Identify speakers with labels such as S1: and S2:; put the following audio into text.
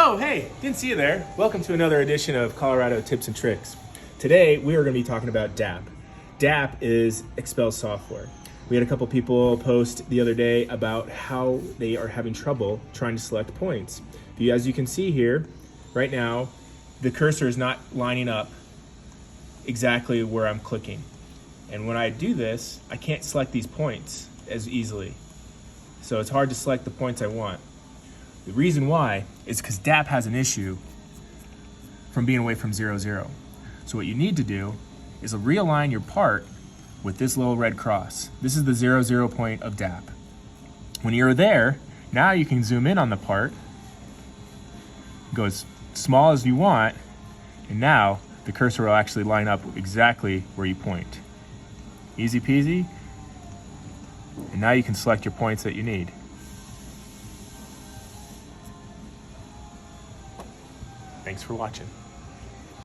S1: Oh, hey, didn't see you there. Welcome to another edition of Colorado Tips and Tricks. Today, we are going to be talking about DAPP. DAPP is Xpel software. We had a couple people post the other day about how they are having trouble trying to select points. As you can see here, right now, the cursor is not lining up exactly where I'm clicking. And when I do this, I can't select these points as easily. So it's hard to select the points I want. The reason why is because DAPP has an issue from being away from 0, 0. So what you need to do is realign your part with this little red cross. This is the 0, 0 point of DAPP. When you're there, now you can zoom in on the part, go as small as you want, and now the cursor will actually line up exactly where you point. Easy peasy. And now you can select your points that you need. Thanks for watching.